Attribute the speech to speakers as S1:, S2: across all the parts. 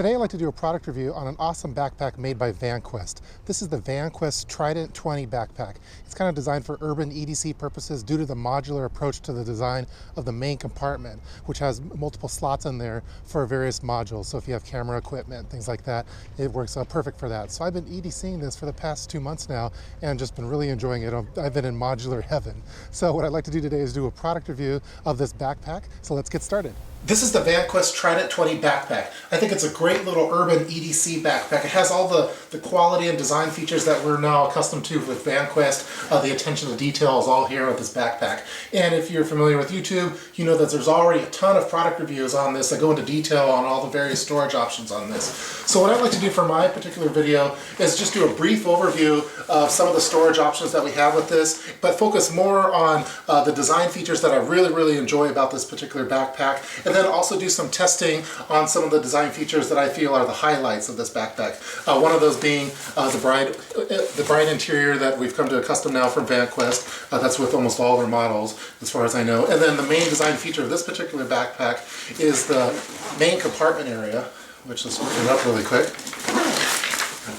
S1: Today I'd like to do a product review on an awesome backpack made by Vanquest. This is the Vanquest Trident-20 Backpack. It's kind of designed for urban EDC purposes due to the modular approach to the design of the main compartment, which has multiple slots in there for various modules. So if you have camera equipment, things like that, it works perfect for that. So I've been EDCing this for the past 2 months now and just been really enjoying it. I've been in modular heaven. So what I'd like to do today is do a product review of this backpack. So let's get started. This is the Vanquest Trident-20 Backpack. I think it's a great little urban EDC backpack. It has all the quality and design features that we're now accustomed to with Vanquest. The attention to detail is all here with this backpack. And if you're familiar with YouTube, you know that there's already a ton of product reviews on this that go into detail on all the various storage options on this. So what I'd like to do for my particular video is just do a brief overview of some of the storage options that we have with this, but focus more on the design features that I really enjoy about this particular backpack. And then also do some testing on some of the design features that I feel are the highlights of this backpack. One of those being the bright interior that we've come to accustom now from Vanquest. That's with almost all their models, as far as I know. And then the main design feature of this particular backpack is the main compartment area, which let's open it up really quick.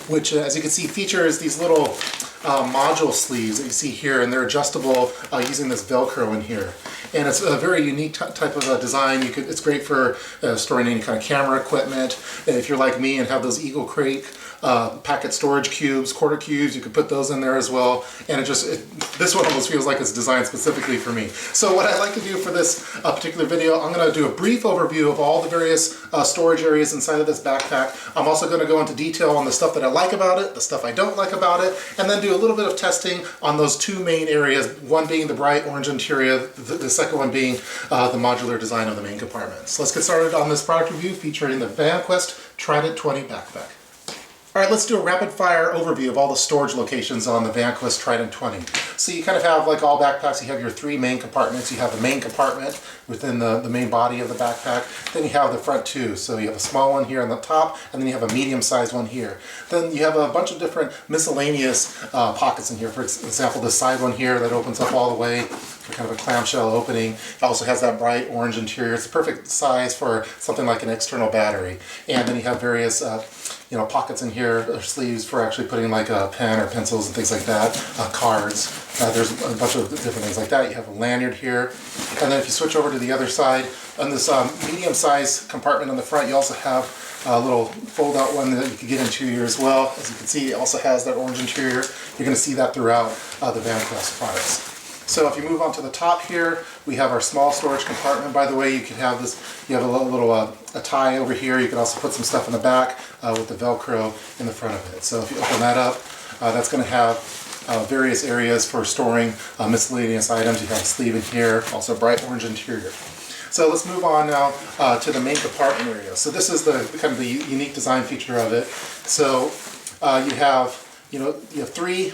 S1: Which, as you can see, features these little module sleeves that you see here, and they're adjustable using this Velcro in here. And it's a very unique type of design. It's great for storing any kind of camera equipment. And if you're like me and have those Eagle Crate packet storage cubes, quarter cubes, you could put those in there as well. And this one almost feels like it's designed specifically for me. So what I'd like to do for this particular video, I'm going to do a brief overview of all the various storage areas inside of this backpack. I'm also going to go into detail on the stuff that I like about it, the stuff I don't like about it, and then do a little bit of testing on those two main areas, one being the bright orange interior, the second one being the modular design of the main compartment. So let's get started on this product review featuring the Vanquest Trident-20 Backpack. Alright, let's do a rapid fire overview of all the storage locations on the Vanquest Trident-20. So you kind of have, like all backpacks, you have your three main compartments. You have the main compartment within the main body of the backpack. Then you have the front two. So you have a small one here on the top, and then you have a medium-sized one here. Then you have a bunch of different miscellaneous pockets in here. For example, this side one here that opens up all the way for kind of a clamshell opening. It also has that bright orange interior. It's the perfect size for something like an external battery. And then you have various pockets in here, or sleeves for actually putting like a pen or pencils and things like that, cards. There's a bunch of different things like that. You have a lanyard here. And then if you switch over to the other side, on this medium-sized compartment on the front, you also have a little fold-out one that you can get into here as well. As you can see, it also has that orange interior. You're going to see that throughout the Vanquest products. So if you move on to the top here, we have our small storage compartment. By the way, you could have this, you have a little a tie over here. You can also put some stuff in the back with the Velcro in the front of it. So if you open that up, that's going to have various areas for storing miscellaneous items. You have a sleeve in here, also bright orange interior. So let's move on now to the main compartment area. So this is the kind of the unique design feature of it. So you have three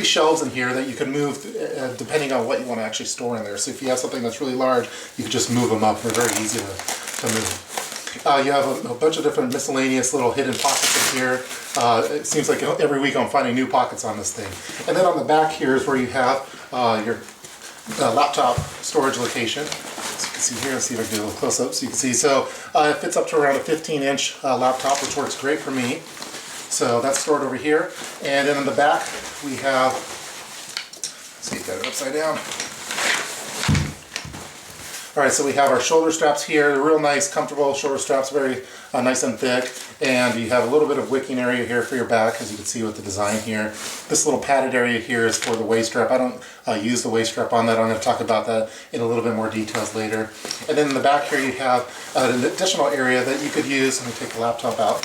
S1: shelves in here that you can move depending on what you want to actually store in there. So if you have something that's really large, you can just move them up. They're very easy to move. You have a bunch of different miscellaneous little hidden pockets in here. It seems like every week I'm finding new pockets on this thing. And then on the back here is where you have your laptop storage location. As you can see here, let's see if I can do a little close-up so you can see. So it fits up to around a 15-inch laptop, which works great for me. So that's stored over here. And then in the back, we have, let's see, got it upside down. All right, so we have our shoulder straps here. They're real nice, comfortable shoulder straps, very nice and thick. And you have a little bit of wicking area here for your back, as you can see with the design here. This little padded area here is for the waist strap. I don't use the waist strap on that. I'm going to talk about that in a little bit more details later. And then in the back here, you have an additional area that you could use. Let me take the laptop out.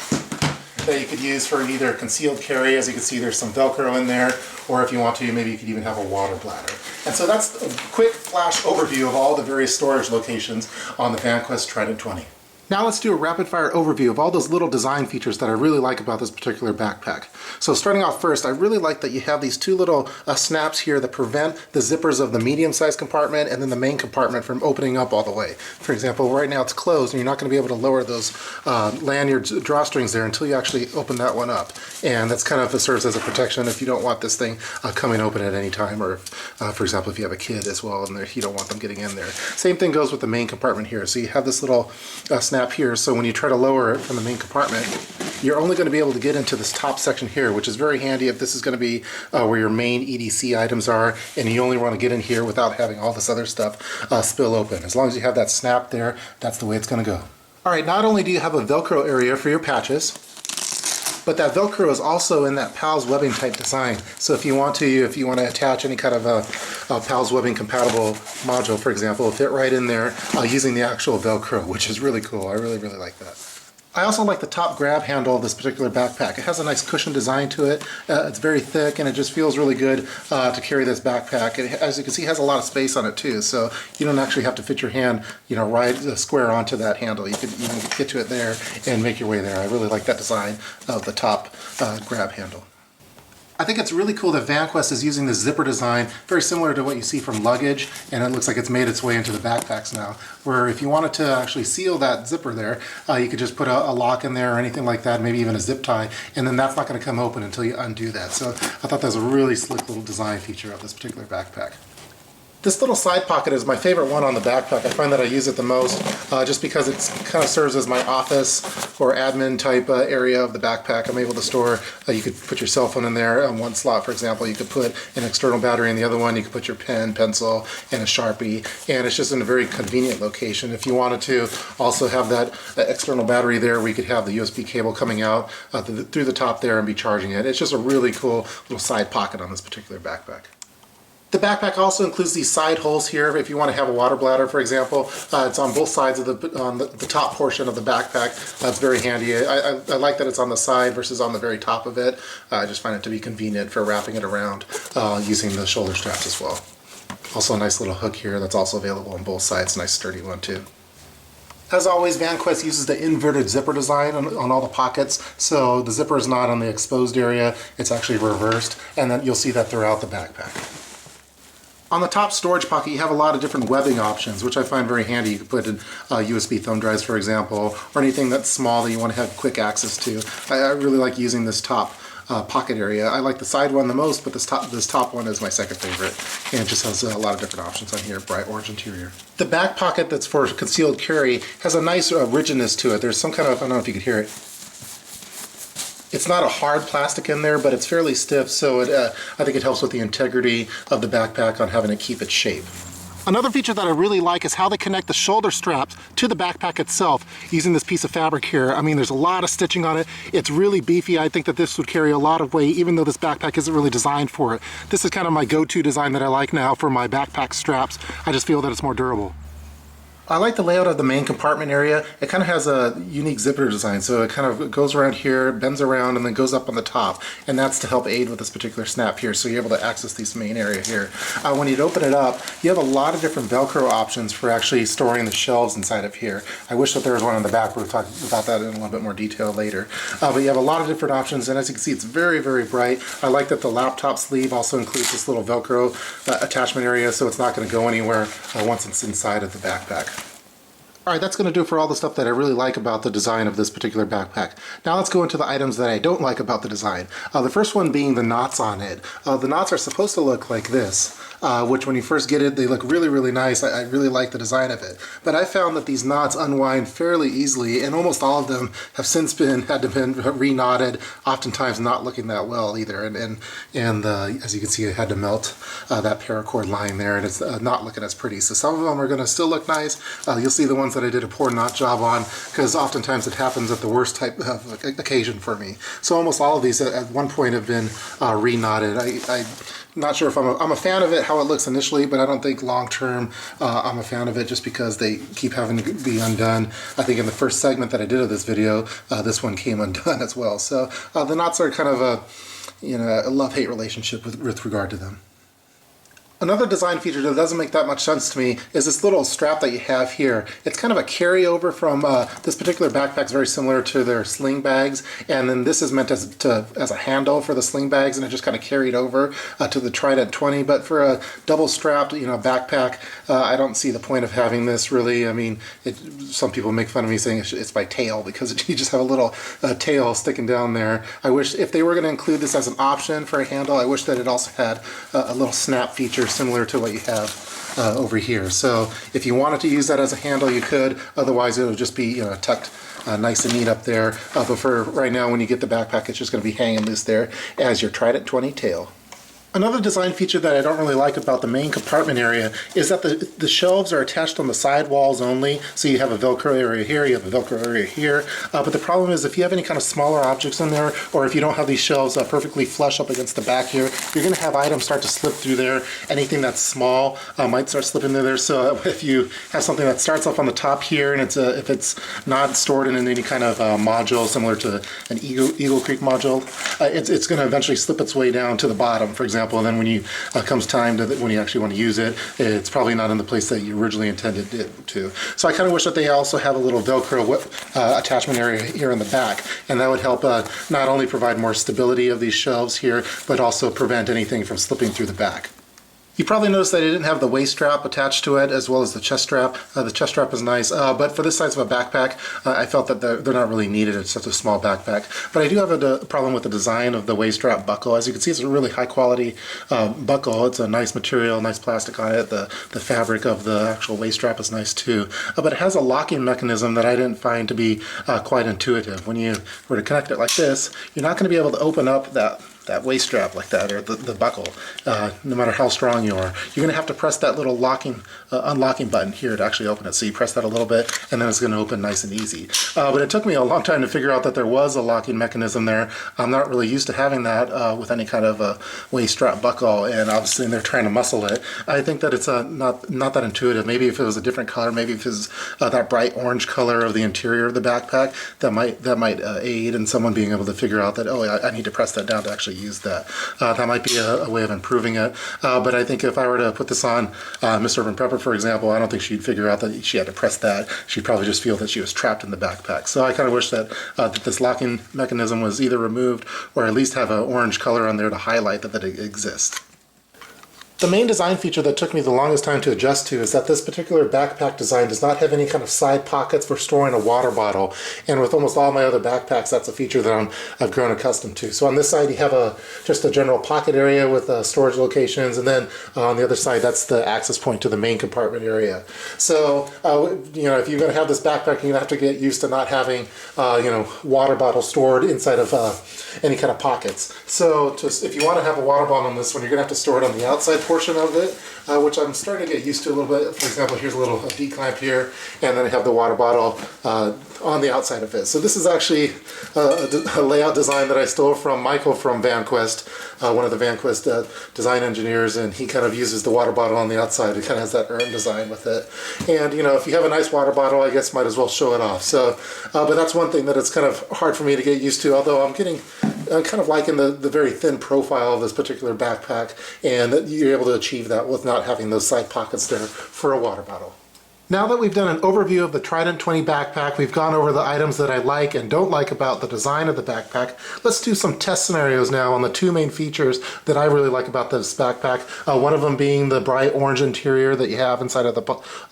S1: That you could use for either concealed carry. As you can see, there's some Velcro in there, or if you want to, maybe you could even have a water bladder. And so that's a quick flash overview of all the various storage locations on the Vanquest Trident-20. Now let's do a rapid fire overview of all those little design features that I really like about this particular backpack. So starting off first, I really like that you have these two little snaps here that prevent the zippers of the medium-sized compartment and then the main compartment from opening up all the way. For example, right now it's closed and you're not going to be able to lower those lanyard drawstrings there until you actually open that one up. And that's kind of serves as a protection if you don't want this thing coming open at any time, or for example, if you have a kid as well and you don't want them getting in there. Same thing goes with the main compartment here. So you have this little snap snap here, so when you try to lower it from the main compartment, you're only going to be able to get into this top section here, which is very handy if this is going to be where your main EDC items are, and you only want to get in here without having all this other stuff spill open. As long as you have that snap there, that's the way it's going to go. Alright, not only do you have a Velcro area for your patches, but that Velcro is also in that PALS webbing type design. So if you want to attach any kind of a PALS webbing compatible module, for example, it'll fit right in there using the actual Velcro, which is really cool. I really like that. I also like the top grab handle of this particular backpack. It has a nice cushion design to it. It's very thick and it just feels really good to carry this backpack. It, as you can see, has a lot of space on it too, so you don't actually have to fit your hand, right square onto that handle. You can get to it there and make your way there. I really like that design of the top grab handle. I think it's really cool that Vanquest is using this zipper design, very similar to what you see from luggage, and it looks like it's made its way into the backpacks now, where if you wanted to actually seal that zipper there, you could just put a lock in there or anything like that, maybe even a zip tie, and then that's not going to come open until you undo that. So I thought that was a really slick little design feature of this particular backpack. This little side pocket is my favorite one on the backpack. I find that I use it the most just because it kind of serves as my office or admin type area of the backpack. I'm able to store, you could put your cell phone in there on one slot, for example. You could put an external battery in the other one. You could put your pen, pencil, and a Sharpie. And it's just in a very convenient location. If you wanted to also have that external battery there, we could have the USB cable coming out through the top there and be charging it. It's just a really cool little side pocket on this particular backpack. The backpack also includes these side holes here if you want to have a water bladder, for example. It's on both sides of the top portion of the backpack. That's very handy. I like that it's on the side versus on the very top of it. I just find it to be convenient for wrapping it around using the shoulder straps as well. Also a nice little hook here that's also available on both sides. Nice sturdy one too. As always, Vanquest uses the inverted zipper design on all the pockets, so the zipper is not on the exposed area, it's actually reversed, and then you'll see that throughout the backpack. On the top storage pocket, you have a lot of different webbing options, which I find very handy. You can put in USB thumb drives, for example, or anything that's small that you want to have quick access to. I really like using this top pocket area. I like the side one the most, but this top one is my second favorite, and it just has a lot of different options on here. Bright orange interior. The back pocket that's for concealed carry has a nice rigidness to it. There's some kind of, I don't know if you could hear it. It's not a hard plastic in there, but it's fairly stiff, so I think it helps with the integrity of the backpack on having it keep its shape. Another feature that I really like is how they connect the shoulder straps to the backpack itself using this piece of fabric here. I mean, there's a lot of stitching on it. It's really beefy. I think that this would carry a lot of weight, even though this backpack isn't really designed for it. This is kind of my go-to design that I like now for my backpack straps. I just feel that it's more durable. I like the layout of the main compartment area. It kind of has a unique zipper design, so it kind of goes around here, bends around, and then goes up on the top, and that's to help aid with this particular snap here, so you're able to access this main area here. When you open it up, you have a lot of different Velcro options for actually storing the shelves inside of here. I wish that there was one on the back. We'll talk about that in a little bit more detail later. But you have a lot of different options, and as you can see, it's very, very bright. I like that the laptop sleeve also includes this little Velcro attachment area, so it's not going to go anywhere once it's inside of the backpack. Alright, that's going to do it for all the stuff that I really like about the design of this particular backpack. Now let's go into the items that I don't like about the design. The first one being the knots on it. The knots are supposed to look like this, which when you first get it, they look really, really nice. I really like the design of it. But I found that these knots unwind fairly easily, and almost all of them have since had to been re-knotted, oftentimes not looking that well either. And as you can see, I had to melt that paracord line there, and it's not looking as pretty. So some of them are going to still look nice. You'll see the ones that I did a poor knot job on, because oftentimes it happens at the worst type of occasion for me. So almost all of these at one point have been re-knotted. I'm not sure if I'm a fan of it, how it looks initially, but I don't think long term I'm a fan of it just because they keep having to be undone. I think in the first segment that I did of this video, this one came undone as well. So the knots are kind of a love-hate relationship with regard to them. Another design feature that doesn't make that much sense to me is this little strap that you have here. It's kind of a carryover from this particular backpack. It's very similar to their sling bags, and then this is meant as a handle for the sling bags, and it just kind of carried over to the Trident-20. But for a double-strapped, backpack, I don't see the point of having this really. I mean, some people make fun of me saying it's by tail because you just have a little tail sticking down there. I wish if they were going to include this as an option for a handle, I wish that it also had a little snap feature similar to what you have over here. So if you wanted to use that as a handle, you could. Otherwise, it would just be tucked nice and neat up there. But for right now, when you get the backpack, it's just going to be hanging loose there as your Trident-20 tail. Another design feature that I don't really like about the main compartment area is that the shelves are attached on the side walls only. So you have a Velcro area here, you have a Velcro area here. But the problem is if you have any kind of smaller objects in there, or if you don't have these shelves perfectly flush up against the back here, you're going to have items start to slip through there. Anything that's small might start slipping through there. So if you have something that starts off on the top here, and if it's not stored in any kind of module similar to an Eagle Creek module, it's going to eventually slip its way down to the bottom, for example. And then when you comes time to when you actually want to use it, it's probably not in the place that you originally intended it to. So I kind of wish that they also have a little Velcro attachment area here in the back, and that would help not only provide more stability of these shelves here, but also prevent anything from slipping through the back. You probably noticed that I didn't have the waist strap attached to it as well as the chest strap. The chest strap is nice, but for this size of a backpack, I felt that they're not really needed. It's such a small backpack. But I do have a problem with the design of the waist strap buckle. As you can see, it's a really high quality buckle. It's a nice material, nice plastic on it. The fabric of the actual waist strap is nice too. But it has a locking mechanism that I didn't find to be quite intuitive. When you were to connect it like this, you're not going to be able to open up that waist strap like that, or the buckle, no matter how strong you are. You're going to have to press that little unlocking button here to actually open it. So you press that a little bit, and then it's going to open nice and easy. But it took me a long time to figure out that there was a locking mechanism there. I'm not really used to having that with any kind of a waist strap buckle, and obviously they're trying to muscle it. I think that it's not that intuitive. Maybe if it was a different color, maybe if it was that bright orange color of the interior of the backpack, that might aid in someone being able to figure out that, oh, I need to press that down to actually use that. That might be a way of improving it. But I think if I were to put this on TheUrbanPrepper, for example, I don't think she'd figure out that she had to press that. She'd probably just feel that she was trapped in the backpack. So I kind of wish that, that this locking mechanism was either removed or at least have an orange color on there to highlight that it exists. The main design feature that took me the longest time to adjust to is that this particular backpack design does not have any kind of side pockets for storing a water bottle. And with almost all my other backpacks, that's a feature that I've grown accustomed to. So on this side, you have just a general pocket area with storage locations, and then on the other side, that's the access point to the main compartment area. So if you're going to have this backpack, you're going to have to get used to not having water bottles stored inside of any kind of pockets. So if you want to have a water bottle on this one, you're going to have to store it on the outside portion of it, which I'm starting to get used to a little bit. For example, here's a little D-clamp here, and then I have the water bottle on the outside of it. So this is actually a layout design that I stole from Michael from Vanquest, one of the Vanquest design engineers, and he kind of uses the water bottle on the outside. It kind of has that urn design with it. And if you have a nice water bottle, I guess might as well show it off. So, but that's one thing that it's kind of hard for me to get used to, although I'm kind of liking the very thin profile of this particular backpack, and that you're able to achieve that with not having those side pockets there for a water bottle. Now that we've done an overview of the Trident-20 backpack, we've gone over the items that I like and don't like about the design of the backpack. Let's do some test scenarios now on the two main features that I really like about this backpack. One of them being the bright orange interior that you have inside of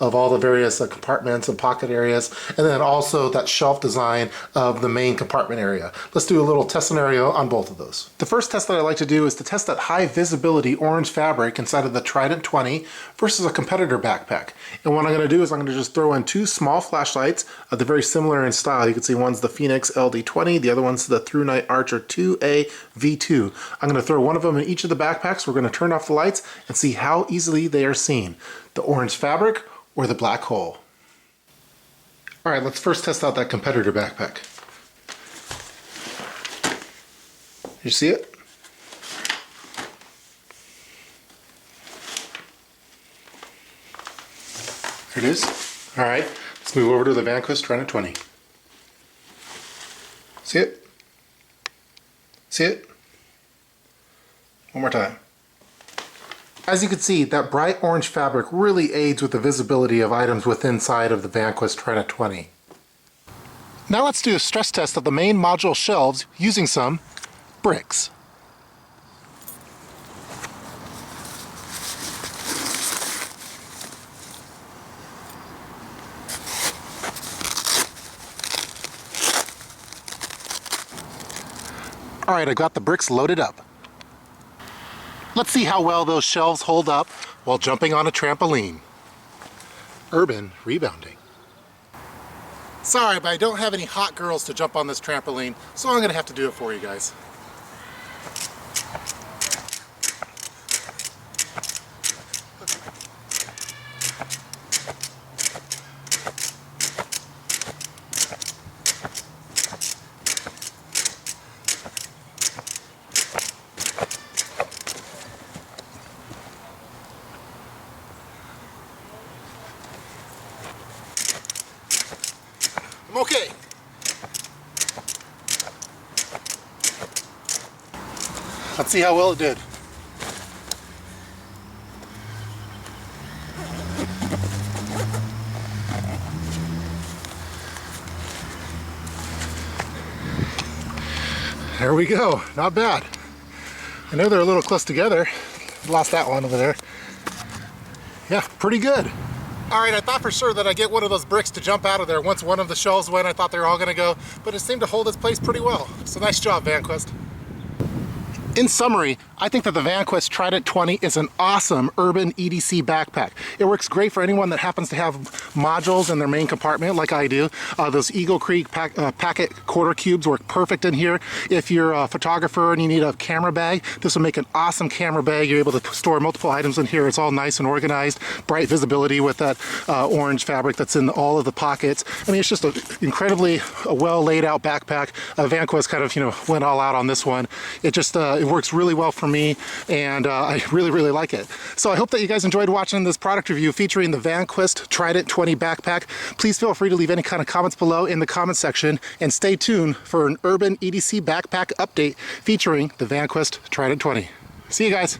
S1: all the various compartments and pocket areas, and then also that shelf design of the main compartment area. Let's do a little test scenario on both of those. The first test that I like to do is to test that high visibility orange fabric inside of the Trident-20 versus a competitor backpack. And what I'm going to do is I'm going to just throw in two small flashlights. They're very similar in style. You can see one's the Phoenix LD20, the other one's the ThruNite Archer 2A V2. I'm going to throw one of them in each of the backpacks. We're going to turn off the lights and see how easily they are seen. The orange fabric or the black hole. Alright, let's first test out that competitor backpack. You see it? There it is. All right, let's move over to the Vanquest Trident-20. See it? See it? One more time. As you can see, that bright orange fabric really aids with the visibility of items within inside of the Vanquest Trident-20. Now let's do a stress test of the main module shelves using some bricks. Alright, I got the bricks loaded up. Let's see how well those shelves hold up while jumping on a trampoline. Urban rebounding. Sorry, but I don't have any hot girls to jump on this trampoline, so I'm gonna have to do it for you guys. I'm okay. Let's see how well it did. There we go. Not bad. I know they're a little close together. Lost that one over there. Yeah, pretty good. Alright, I thought for sure that I'd get one of those bricks to jump out of there once one of the shelves went. I thought they were all going to go, but it seemed to hold its place pretty well. So nice job, Vanquest. In summary, I think that the Vanquest Trident-20 is an awesome urban EDC backpack. It works great for anyone that happens to have modules in their main compartment like I do. Those Eagle Creek packet quarter cubes work perfect in here. If you're a photographer and you need a camera bag, this will make an awesome camera bag. You're able to store multiple items in here. It's all nice and organized, bright visibility with that orange fabric that's in all of the pockets. I mean, it's just an incredibly well laid out backpack. Vanquest kind of, went all out on this one. It just, it works really well for me, and I really like it. So I hope that you guys enjoyed watching this product review featuring the Vanquest Trident-20 backpack. Please feel free to leave any kind of comments below in the comment section, and stay tuned for an urban EDC backpack update featuring the Vanquest Trident-20. See you guys.